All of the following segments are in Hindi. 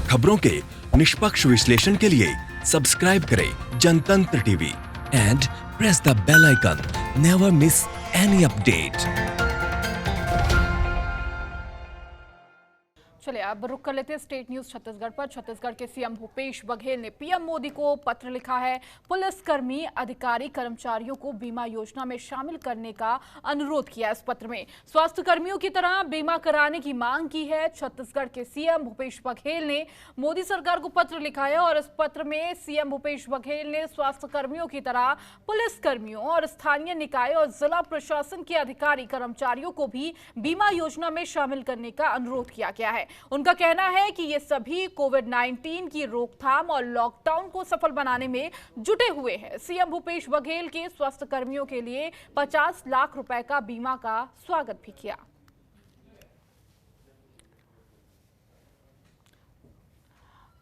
खबरों के निष्पक्ष विश्लेषण के लिए सब्सक्राइब करें Jantantra TV and press the bell icon. Never miss any update. चलिए अब रुक कर लेते हैं स्टेट न्यूज छत्तीसगढ़ पर। छत्तीसगढ़ के सीएम भूपेश बघेल ने पीएम मोदी को पत्र लिखा है। पुलिसकर्मी, अधिकारी, कर्मचारियों को बीमा योजना में शामिल करने का अनुरोध किया। इस पत्र में स्वास्थ्य कर्मियों की तरह बीमा कराने की मांग की है। छत्तीसगढ़ के सीएम भूपेश बघेल ने मोदी सरकार को पत्र लिखा है और इस पत्र में सीएम भूपेश बघेल ने स्वास्थ्य कर्मियों की तरह पुलिसकर्मियों और स्थानीय निकाय और जिला प्रशासन के अधिकारी कर्मचारियों को भी बीमा योजना में शामिल करने का अनुरोध किया गया है। उनका कहना है कि ये सभी कोविड-19 की रोकथाम और लॉकडाउन को सफल बनाने में जुटे हुए हैं। सीएम भूपेश बघेल के स्वास्थ्य कर्मियों के लिए 50 लाख रुपए का बीमा का स्वागत भी किया।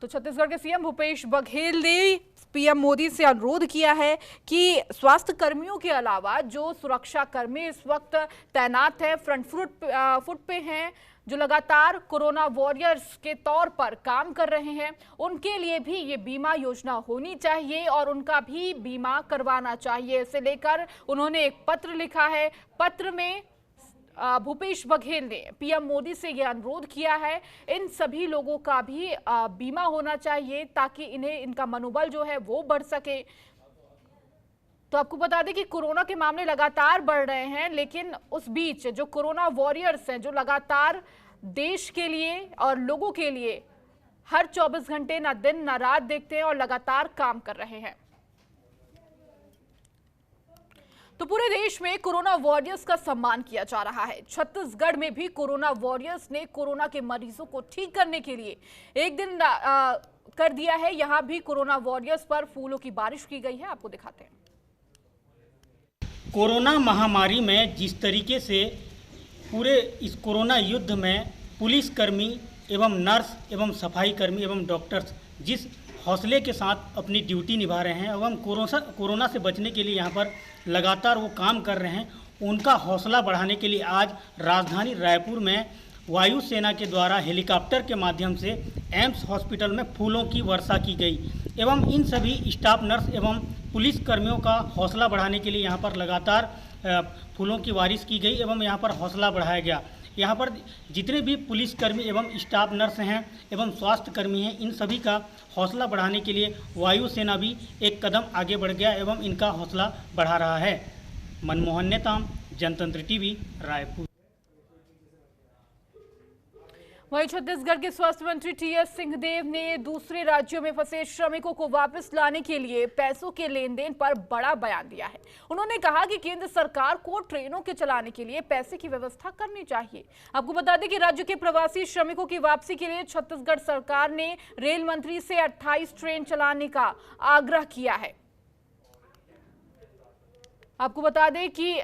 तो छत्तीसगढ़ के सीएम भूपेश बघेल ने पीएम मोदी से अनुरोध किया है कि स्वास्थ्य कर्मियों के अलावा जो सुरक्षा कर्मी इस वक्त तैनात हैं, फ्रंट फुट पे हैं, जो लगातार कोरोना वॉरियर्स के तौर पर काम कर रहे हैं, उनके लिए भी ये बीमा योजना होनी चाहिए और उनका भी बीमा करवाना चाहिए। इसे लेकर उन्होंने एक पत्र लिखा है। पत्र में भूपेश बघेल ने पीएम मोदी से यह अनुरोध किया है इन सभी लोगों का भी बीमा होना चाहिए ताकि इनका मनोबल जो है वो बढ़ सके। तो आपको बता दें कि कोरोना के मामले लगातार बढ़ रहे हैं, लेकिन उस बीच जो कोरोना वॉरियर्स हैं, जो लगातार देश के लिए और लोगों के लिए हर 24 घंटे ना दिन ना रात देखते हैं और लगातार काम कर रहे हैं। तो पूरे देश में कोरोना वॉरियर्स का सम्मान किया जा रहा है। छत्तीसगढ़ में भी कोरोना वॉरियर्स ने कोरोना के मरीजों को ठीक करने के लिए एक दिन कर दिया है। यहां भी कोरोना वॉरियर्स पर फूलों की बारिश की गई है। आपको दिखाते हैं। कोरोना महामारी में जिस तरीके से पूरे इस कोरोना युद्ध में पुलिसकर्मी एवं नर्स एवं सफाई कर्मी एवं डॉक्टर्स जिस हौसले के साथ अपनी ड्यूटी निभा रहे हैं एवं कोरोना से बचने के लिए यहाँ पर लगातार वो काम कर रहे हैं, उनका हौसला बढ़ाने के लिए आज राजधानी रायपुर में वायुसेना के द्वारा हेलीकॉप्टर के माध्यम से एम्स हॉस्पिटल में फूलों की वर्षा की गई एवं इन सभी स्टाफ नर्स एवं पुलिसकर्मियों का हौसला बढ़ाने के लिए यहाँ पर लगातार फूलों की बारिश की गई एवं यहाँ पर हौसला बढ़ाया गया। यहाँ पर जितने भी पुलिसकर्मी एवं स्टाफ नर्स हैं एवं स्वास्थ्य कर्मी हैं, इन सभी का हौसला बढ़ाने के लिए वायुसेना भी एक कदम आगे बढ़ गया एवं इनका हौसला बढ़ा रहा है। मनमोहन नेताम, जनतंत्र टीवी, रायपुर। वहीं छत्तीसगढ़ के स्वास्थ्य मंत्री टीएस सिंहदेव ने दूसरे राज्यों में फंसे श्रमिकों को वापस लाने के लिए पैसों के लेन देन पर बड़ा बयान दिया है। उन्होंने कहा कि केंद्र सरकार को ट्रेनों के चलाने के लिए पैसे की व्यवस्था करनी चाहिए। आपको बता दें कि राज्य के प्रवासी श्रमिकों की वापसी के लिए छत्तीसगढ़ सरकार ने रेल मंत्री से 28 ट्रेन चलाने का आग्रह किया है। आपको बता दें कि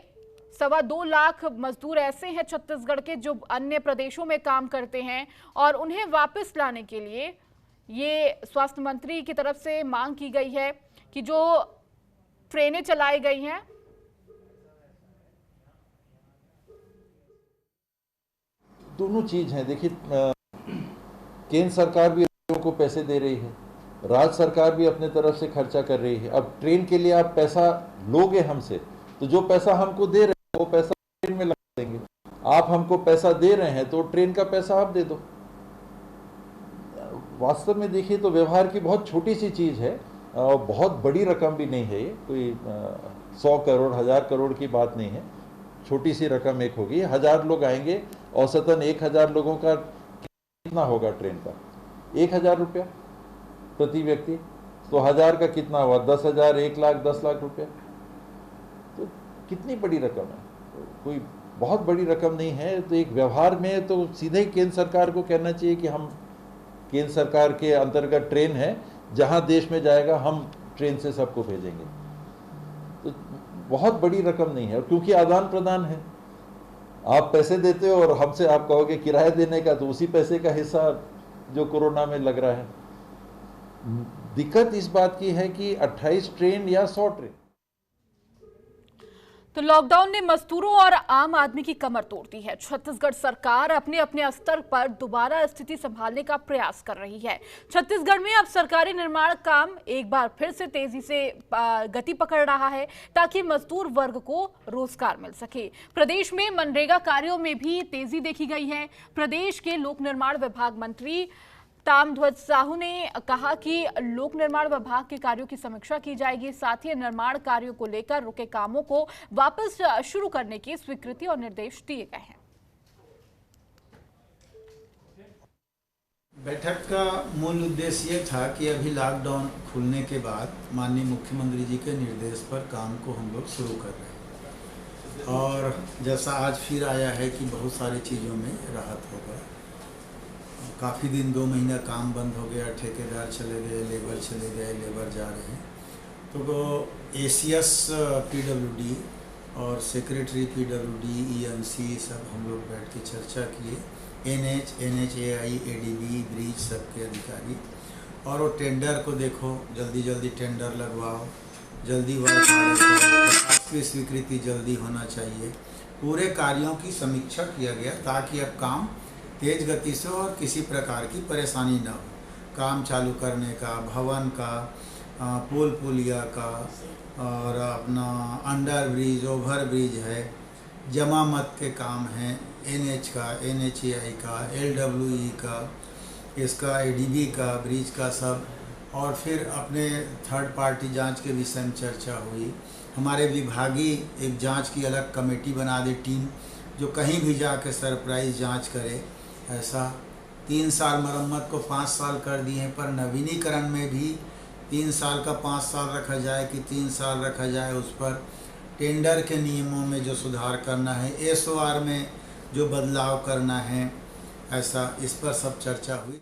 2.25 लाख मजदूर ऐसे हैं छत्तीसगढ़ के जो अन्य प्रदेशों में काम करते हैं और उन्हें वापस लाने के लिए ये स्वास्थ्य मंत्री की तरफ से मांग की गई है कि जो ट्रेनें चलाई गई हैं दोनों चीज हैं। देखिए, केंद्र सरकार भी लोगों को पैसे दे रही है, राज्य सरकार भी अपने तरफ से खर्चा कर रही है। अब ट्रेन के लिए आप पैसा लोगे हमसे, तो जो पैसा हमको दे रहे हैं वो पैसा ट्रेन में लगा देंगे। आप हमको पैसा दे रहे हैं तो ट्रेन का पैसा आप दे दो। वास्तव में देखिए तो व्यवहार की बहुत छोटी सी चीज है, बहुत बड़ी रकम भी नहीं है। ये कोई 100 करोड़ 1000 करोड़ की बात नहीं है, छोटी सी रकम एक होगी। 1000 लोग आएंगे, औसतन 1000 लोगों का कितना होगा ट्रेन का? 1000 रुपया प्रति व्यक्ति। तो 1000 का कितना हुआ? 10,000, 1 लाख, 10 लाख रुपया। तो कितनी बड़ी रकम है? तो कोई बहुत बड़ी रकम नहीं है। तो एक व्यवहार में तो सीधे केंद्र सरकार को कहना चाहिए कि हम केंद्र सरकार के अंतर्गत ट्रेन है, जहां देश में जाएगा हम ट्रेन से सबको भेजेंगे। तो बहुत बड़ी रकम नहीं है, क्योंकि आदान प्रदान है। आप पैसे देते हो और हमसे आप कहोगे किराया देने का, तो उसी पैसे का हिस्सा जो कोरोना में लग रहा है। दिक्कत इस बात की है कि 28 ट्रेन या 100 ट्रेन। तो लॉकडाउन ने मजदूरों और आम आदमी की कमर तोड़ दी है। छत्तीसगढ़ सरकार अपने अपने स्तर पर दोबारा स्थिति संभालने का प्रयास कर रही है। छत्तीसगढ़ में अब सरकारी निर्माण काम एक बार फिर से तेजी से गति पकड़ रहा है ताकि मजदूर वर्ग को रोजगार मिल सके। प्रदेश में मनरेगा कार्यों में भी तेजी देखी गई है। प्रदेश के लोक निर्माण विभाग मंत्री ताम्रध्वज साहू ने कहा कि लोक निर्माण विभाग के कार्यों की समीक्षा की जाएगी। साथ ही निर्माण कार्यों को लेकर रुके कामों को वापस शुरू करने की स्वीकृति और निर्देश दिए गए हैं। बैठक का मूल उद्देश्य ये था कि अभी लॉकडाउन खुलने के बाद माननीय मुख्यमंत्री जी के निर्देश पर काम को हम लोग शुरू कर रहे हैं और जैसा आज फिर आया है कि बहुत सारी चीज़ों में राहत होगा। काफ़ी दिन 2 महीना काम बंद हो गया, ठेकेदार चले गए, लेबर चले गए, लेबर जा रहे हैं। तो एसीएस पीडब्ल्यूडी और सेक्रेटरी पीडब्ल्यूडी ईएनसी सब हम लोग बैठ के चर्चा किए। एनएचएआई एडीबी ब्रिज सबके अधिकारी और वो टेंडर को देखो, जल्दी जल्दी टेंडर लगवाओ, जल्दी वर्क की स्वीकृति जल्दी होना चाहिए। पूरे कार्यों की समीक्षा किया गया ताकि अब काम तेज गति से और किसी प्रकार की परेशानी न हो। काम चालू करने का, भवन का, पुल पुलिया का और अपना अंडर ब्रिज, ओवर ब्रिज है, जमा मत के काम हैं, एनएच का, एनएचएआई का, एलडब्ल्यूई का, इसका एडीबी का, ब्रिज का सब। और फिर अपने थर्ड पार्टी जांच के विषय में चर्चा हुई। हमारे विभागीय एक जांच की अलग कमेटी बना दी टीम, जो कहीं भी जाके सरप्राइज जांच करे। ऐसा 3 साल मरम्मत को 5 साल कर दिए हैं, पर नवीनीकरण में भी 3 साल का 5 साल रखा जाए कि 3 साल रखा जाए, उस पर टेंडर के नियमों में जो सुधार करना है, एसओआर में जो बदलाव करना है, ऐसा इस पर सब चर्चा हुई।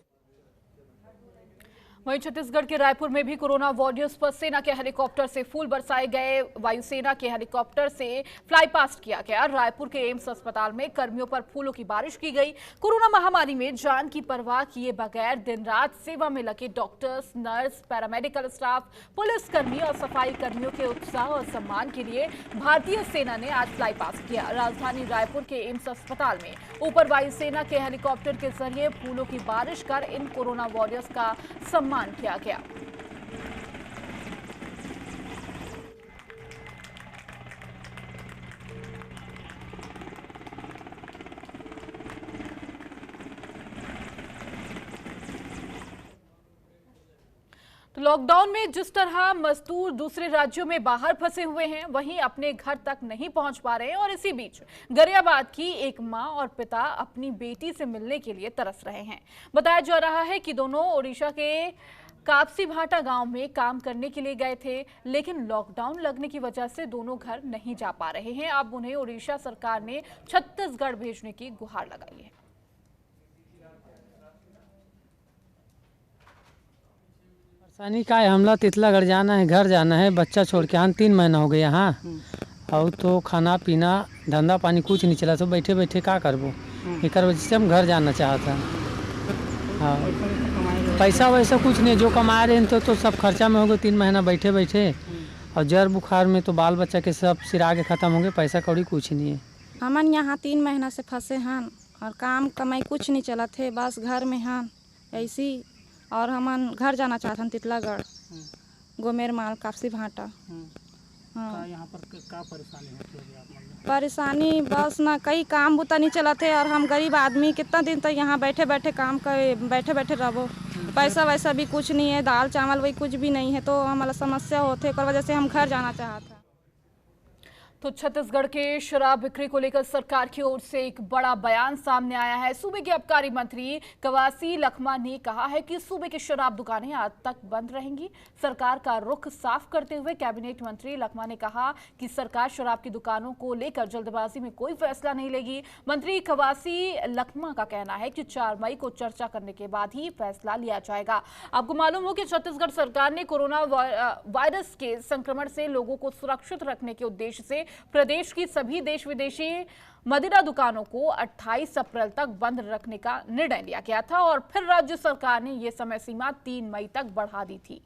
वहीं छत्तीसगढ़ के रायपुर में भी कोरोना वॉरियर्स पर सेना के हेलीकॉप्टर से फूल बरसाए गए। वायुसेना के हेलीकॉप्टर से फ्लाई पास्ट किया गया। रायपुर के एम्स अस्पताल में कर्मियों पर फूलों की बारिश की गई। कोरोना महामारी में जान की परवाह किए बगैर दिन रात सेवा में लगे डॉक्टर्स, नर्स, पैरामेडिकल स्टाफ, पुलिसकर्मी और सफाई कर्मियों के उत्साह और सम्मान के लिए भारतीय सेना ने आज फ्लाई पास्ट किया। राजधानी रायपुर के एम्स अस्पताल में ऊपर वायुसेना के हेलीकॉप्टर के जरिए फूलों की बारिश कर इन कोरोना वॉरियर्स का सम्मान किया गया। तो लॉकडाउन में जिस तरह मजदूर दूसरे राज्यों में बाहर फंसे हुए हैं, वहीं अपने घर तक नहीं पहुंच पा रहे हैं और इसी बीच गरियाबाद की एक मां और पिता अपनी बेटी से मिलने के लिए तरस रहे हैं। बताया जा रहा है कि दोनों ओडिशा के कापसी भाटा गांव में काम करने के लिए गए थे, लेकिन लॉकडाउन लगने की वजह से दोनों घर नहीं जा पा रहे हैं। अब उन्हें ओडिशा सरकार ने छत्तीसगढ़ भेजने की गुहार लगाई है। परेशानी का है, हमला तितलागढ़ जाना है, घर जाना है, बच्चा छोड़ के यहाँ 3 महीना हो गया यहाँ। और तो खाना पीना धंधा पानी कुछ नहीं चला, तो बैठे बैठे क्या करबो, एक वजह से हम घर जाना चाहता। हाँ, पैसा वैसा कुछ नहीं, जो कमा रहे हैं तो सब खर्चा में हो गए 3 महीना बैठे बैठे। और जर बुखार में तो बाल बच्चा के सब सिरा के ख़त्म हो गए, पैसा कौड़ी कुछ नहीं है। हमन यहाँ 3 महीना से फंसे हैं और काम कमाई कुछ नहीं चला थे, बस घर में हैं ऐसी। और हमन घर जाना चाहते हैं तितलागढ़, गोमेर माल, कापसी भाटा। हाँ, यहाँ पर क्या परेशानी है? परेशानी बस ना कई काम बुता नहीं चला थे और हम गरीब आदमी कितना दिन तक यहाँ बैठे बैठे काम करे, बैठे बैठे रहो। पैसा वैसा भी कुछ नहीं है, दाल चावल वही कुछ भी नहीं है, तो हमारा समस्या होते है, वजह से हम घर जाना चाहते हैं। तो छत्तीसगढ़ के शराब बिक्री को लेकर सरकार की ओर से एक बड़ा बयान सामने आया है। सूबे के आबकारी मंत्री कवासी लखमा ने कहा है कि सूबे की शराब दुकानें आज तक बंद रहेंगी। सरकार का रुख साफ करते हुए कैबिनेट मंत्री लखमा ने कहा कि सरकार शराब की दुकानों को लेकर जल्दबाजी में कोई फैसला नहीं लेगी। मंत्री कवासी लखमा का कहना है कि 4 मई को चर्चा करने के बाद ही फैसला लिया जाएगा। आपको मालूम हो कि छत्तीसगढ़ सरकार ने कोरोना वायरस के संक्रमण से लोगों को सुरक्षित रखने के उद्देश्य से प्रदेश की सभी देश विदेशी मदिरा दुकानों को 28 अप्रैल तक बंद रखने का निर्णय लिया गया था और फिर राज्य सरकार ने यह समय सीमा 3 मई तक बढ़ा दी थी।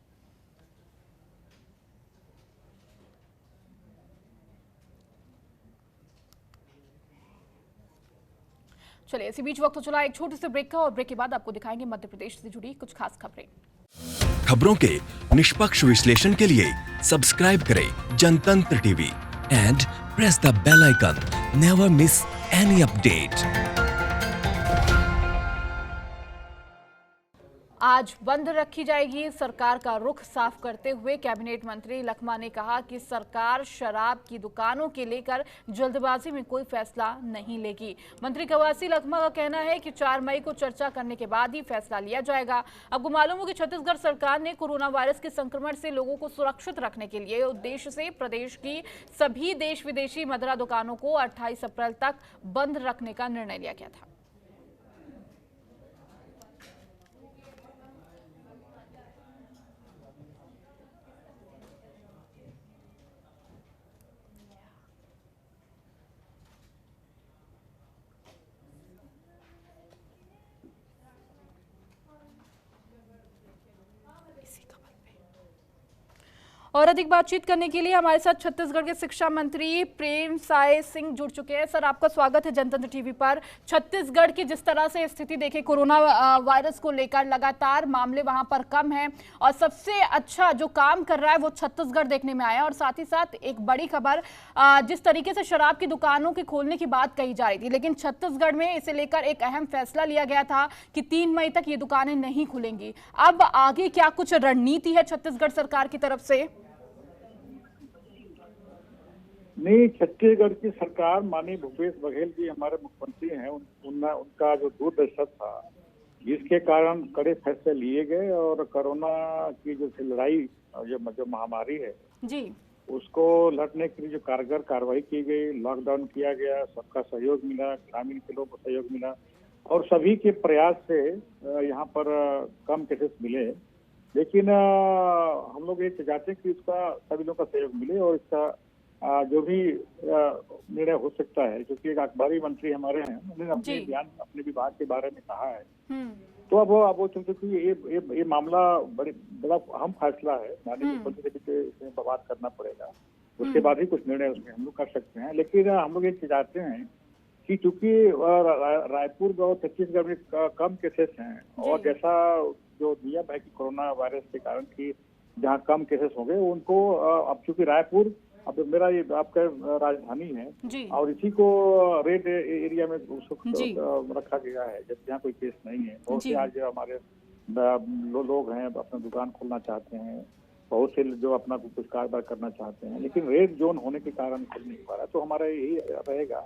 चलिए इसी बीच वक्त तो चला एक छोटे से ब्रेक का, और ब्रेक के बाद आपको दिखाएंगे मध्य प्रदेश से जुड़ी कुछ खास खबरें। खबरों के निष्पक्ष विश्लेषण के लिए सब्सक्राइब करें Jantantra TV and press the bell icon. Never miss any update. आज बंद रखी जाएगी सरकार का रुख साफ करते हुए कैबिनेट मंत्री लखमा ने कहा कि सरकार शराब की दुकानों के लेकर जल्दबाजी में कोई फैसला नहीं लेगी। मंत्री कवासी लखमा का कहना है कि 4 मई को चर्चा करने के बाद ही फैसला लिया जाएगा। आपको मालूम हो कि छत्तीसगढ़ सरकार ने कोरोना वायरस के संक्रमण से लोगों को सुरक्षित रखने के लिए उद्देश्य से प्रदेश की सभी देश विदेशी मदिरा दुकानों को 28 अप्रैल तक बंद रखने का निर्णय लिया गया था। और अधिक बातचीत करने के लिए हमारे साथ छत्तीसगढ़ के शिक्षा मंत्री प्रेम साय सिंह जुड़ चुके हैं। सर, आपका स्वागत है जनतंत्र टीवी पर। छत्तीसगढ़ की जिस तरह से स्थिति देखे कोरोना वायरस को लेकर, लगातार मामले वहां पर कम हैं और सबसे अच्छा जो काम कर रहा है वो छत्तीसगढ़ देखने में आया। और साथ ही साथ एक बड़ी खबर, जिस तरीके से शराब की दुकानों के खोलने की बात कही जा रही थी, लेकिन छत्तीसगढ़ में इसे लेकर एक अहम फैसला लिया गया था कि 3 मई तक ये दुकानें नहीं खुलेंगी। अब आगे क्या कुछ रणनीति है छत्तीसगढ़ सरकार की तरफ से? नहीं, छत्तीसगढ़ की सरकार माननीय भूपेश बघेल जी हमारे मुख्यमंत्री हैं, उनका जो दूरदर्शन था, जिसके कारण कड़े फैसले लिए गए और कोरोना की जो लड़ाई, जो महामारी है जी, उसको लड़ने के लिए जो कारगर कार्रवाई की गई, लॉकडाउन किया गया, सबका सहयोग मिला, ग्रामीण के लोगों को सहयोग मिला और सभी के प्रयास से यहाँ पर कम केसेस मिले। लेकिन हम लोग ये चाहते हैं कि इसका सभी लोगों का सहयोग मिले और इसका जो भी निर्णय हो सकता है, क्योंकि एक अखबारी मंत्री हमारे हैं, उन्होंने अपने बयान अपने विभाग के बारे में कहा है, तो अब वो चलते कि ये मामला बड़ा अहम फैसला है, माननीय मुख्यमंत्री से भी इसमें बात करना पड़ेगा, उसके बाद ही कुछ निर्णय उसमें हम लोग कर सकते हैं। लेकिन हम लोग ये चाहते हैं कि चूंकि रायपुर और छत्तीसगढ़ में कम केसेस हैं और जैसा जो नियम है कि कोरोना वायरस के कारण की जहाँ कम केसेस हो गए उनको, अब चूंकि रायपुर अब मेरा ये आपका राजधानी है और इसी को रेड एरिया में उसको रखा गया है, जब यहाँ कोई केस नहीं है। बहुत से आज हमारे लोग हैं अपना दुकान खोलना चाहते हैं, बहुत से जो अपना कुछ कारोबार करना चाहते हैं, लेकिन रेड जोन होने के कारण खुल नहीं पा रहा। तो हमारा यही रहेगा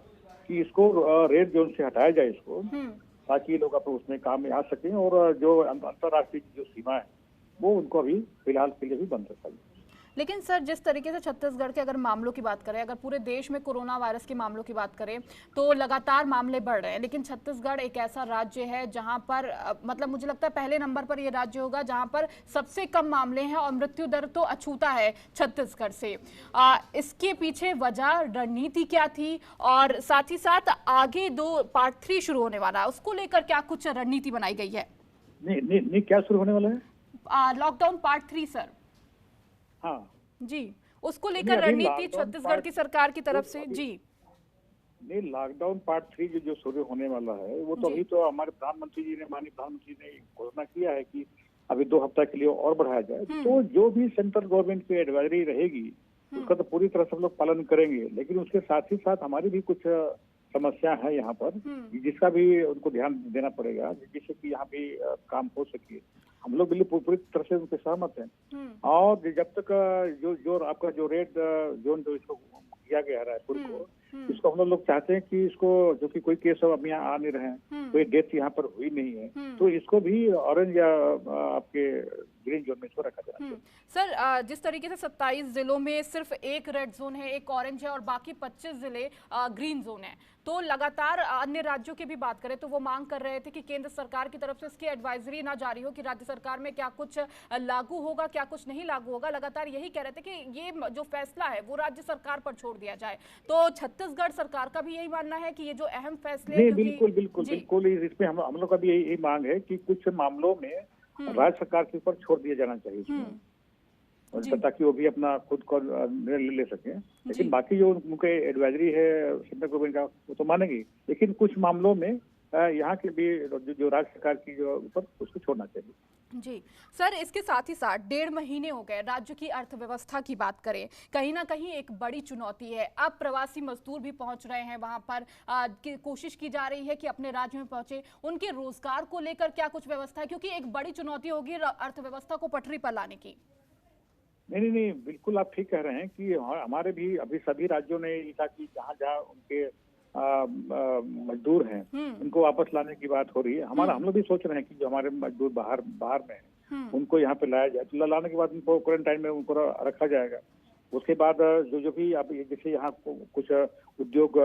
कि इसको रेड जोन से हटाया जाए इसको, ताकि लोग अपने उसमें काम में आ सकें और जो अंतर्राष्ट्रीय जो सीमा है वो उनको अभी फिलहाल के लिए भी बंद रखा जाए। लेकिन सर, जिस तरीके से छत्तीसगढ़ के अगर मामलों की बात करें, अगर पूरे देश में कोरोना वायरस के मामलों की बात करें तो लगातार मामले बढ़ रहे हैं, लेकिन छत्तीसगढ़ एक ऐसा राज्य है जहां पर मतलब मुझे लगता है पहले नंबर पर ये राज्य होगा जहां पर सबसे कम मामले हैं और मृत्यु दर तो अछूता है छत्तीसगढ़ से। इसके पीछे वजह, रणनीति क्या थी और साथ ही साथ आगे पार्ट 3 शुरू होने वाला है, उसको लेकर क्या कुछ रणनीति बनाई गई है? नहीं, क्या शुरू होने वाला है? Lockdown part 3 sir. हाँ जी, उसको लेकर रणनीति छत्तीसगढ़ की सरकार की तरफ से जी। नहीं, लॉकडाउन पार्ट 3 जो शुरू होने वाला है वो तो अभी तो हमारे प्रधानमंत्री जी ने, माननीय प्रधानमंत्री ने घोषणा किया है कि अभी 2 हफ्ता के लिए और बढ़ाया जाए। तो जो भी सेंट्रल गवर्नमेंट की एडवाइजरी रहेगी उसका तो पूरी तरह से हम लोग पालन करेंगे, लेकिन उसके साथ ही साथ हमारी भी कुछ समस्या है यहाँ पर, जिसका भी उनको ध्यान देना पड़ेगा, जिससे कि यहाँ भी काम हो सके। हम लोग बिल्कुल पूरी तरह से उनके सहमत हैं। और जब तक जो आपका जो रेड जोन जो इसको किया गया है रायपुर को, इसको हम लोग चाहते हैं कि इसको, जो कि कोई केस अब यहाँ आ नहीं रहे हैं, कोई डेथ यहाँ पर हुई नहीं है, तो इसको भी ऑरेंज या आपके ग्रीन जोन में इसको रखा जाए। सर, जिस तरीके से 27 जिलों में सिर्फ एक रेड जोन है, एक ऑरेंज है और बाकी 25 जिले ग्रीन जोन है, तो लगातार अन्य राज्यों की भी बात करें तो वो मांग कर रहे थे कि केंद्र सरकार की तरफ से इसकी एडवाइजरी ना जारी हो कि राज्य सरकार में क्या कुछ लागू होगा, क्या कुछ नहीं लागू होगा। लगातार यही कह रहे थे कि ये जो फैसला है वो राज्य सरकार पर छोड़ दिया जाए। तो छत्तीसगढ़ सरकार का भी यही मानना है कि ये जो अहम फैसले, बिल्कुल इसमें हम लोग का भी यही मांग है कि कुछ मामलों में राज्य सरकार के ऊपर छोड़ दिया जाना चाहिए, ताकि वो भी अपना खुद को निर्णय ले सके। लेकिन बाकी जो उनके एडवाइजरी है सेंट्रल गवर्नमेंट का वो तो मानेगी, लेकिन कुछ मामलों में यहाँ के भी जो राज्य सरकार की जो ऊपर उसको छोड़ना चाहिए। जी सर, इसके साथ ही साथ 1.5 महीने हो गए, राज्य की अर्थव्यवस्था की बात करें, कहीं ना कहीं एक बड़ी चुनौती है। अब प्रवासी मजदूर भी पहुंच रहे हैं वहां पर, कोशिश की जा रही है कि अपने राज्य में पहुंचे। उनके रोजगार को लेकर क्या कुछ व्यवस्था है, क्योंकि एक बड़ी चुनौती होगी अर्थव्यवस्था को पटरी पर लाने की। नहीं, बिल्कुल आप ठीक कह रहे हैं कि हमारे भी अभी सभी राज्यों ने ऐसा कि जहाँ जहाँ उनके मजदूर हैं उनको वापस लाने की बात हो रही है। हम लोग भी सोच रहे हैं कि जो हमारे मजदूर बाहर में हैं उनको यहाँ पे लाया जाए। तो लाने के बाद उनको क्वारंटाइन में उनको रखा जाएगा। उसके बाद जो भी अब जैसे यहाँ कुछ उद्योग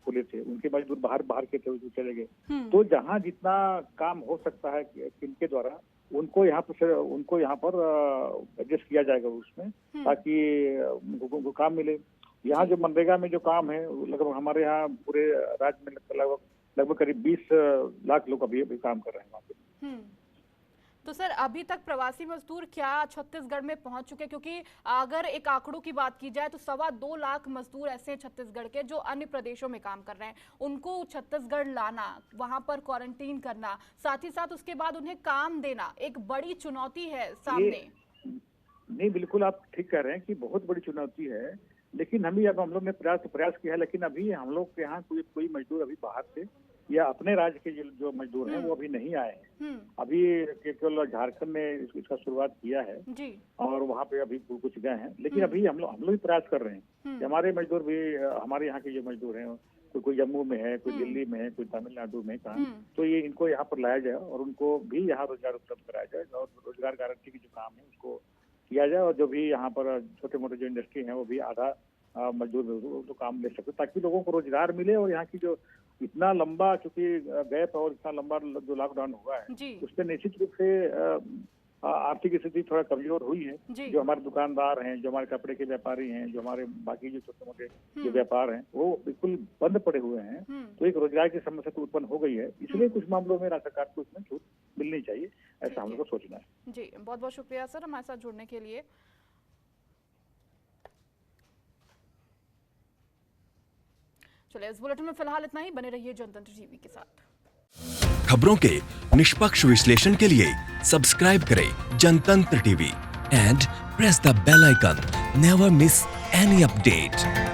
खुले थे, उनके मजदूर बाहर के थे, चले गए। तो जहाँ जितना काम हो सकता है इनके द्वारा उनको यहाँ पर एडजस्ट किया जाएगा उसमें, ताकि उनको काम मिले। यहाँ जो मनरेगा में जो काम है लगभग हमारे यहाँ पूरे राज्य में लगभग करीब 20 लाख लोग अभी काम कर रहे हैं वहाँ पे। तो सर अभी तक प्रवासी मजदूर क्या छत्तीसगढ़ में पहुंच चुके हैं? क्योंकि अगर एक आंकड़ों की बात की जाए तो 2.25 लाख मजदूर ऐसे हैं छत्तीसगढ़ के जो अन्य प्रदेशों में काम कर रहे हैं। उनको छत्तीसगढ़ लाना, वहां पर क्वारंटीन करना, साथ ही साथ उसके बाद उन्हें काम देना एक बड़ी चुनौती है सामने। नहीं, बिल्कुल आप ठीक कह रहे हैं कि बहुत बड़ी चुनौती है, लेकिन हम लोग ने प्रयास किया है। लेकिन अभी हम लोग के यहाँ कोई मजदूर अभी बाहर से या अपने राज्य के जो मजदूर हैं वो अभी नहीं आए हैं। अभी केवल झारखंड ने इसका शुरुआत किया है जी। और वहाँ पे अभी कुछ गए हैं, लेकिन अभी हम लोग भी प्रयास कर रहे हैं कि हमारे मजदूर भी, हमारे यहाँ के जो मजदूर हैं कोई जम्मू में है, कोई दिल्ली में है, कोई तमिलनाडु में, कहाँ, तो ये इनको यहाँ पर लाया जाए और उनको भी यहाँ रोजगार उपलब्ध कराया जाए और रोजगार गारंटी की जो काम है उसको किया जाए। और जो भी यहाँ पर छोटे मोटे जो इंडस्ट्री है वो भी आधा मजदूर तो काम ले सकते, ताकि लोगों को रोजगार मिले। और यहाँ की जो इतना लंबा चूंकि गैप और इतना लंबा जो लॉकडाउन हुआ है उससे निश्चित रूप से आर्थिक स्थिति थोड़ा कमजोर हुई है। जो हमारे दुकानदार हैं, जो हमारे कपड़े के व्यापारी हैं, जो हमारे बाकी जो छोटे मोटे जो व्यापार हैं वो बिल्कुल बंद पड़े हुए हैं। तो एक रोजगार की समस्या तो उत्पन्न हो गई है, इसलिए कुछ मामलों में राज्य सरकार को इसमें छूट मिलनी चाहिए, ऐसा हम लोग को सोचना है। जी, बहुत बहुत शुक्रिया सर हमारे साथ जुड़ने के लिए। चलिए इस बुलेटिन में फिलहाल इतना ही। बने रहिए जनतंत्र टीवी के साथ। खबरों के निष्पक्ष विश्लेषण के लिए सब्सक्राइब करें Jantantra TV and press the bell icon. Never miss any update.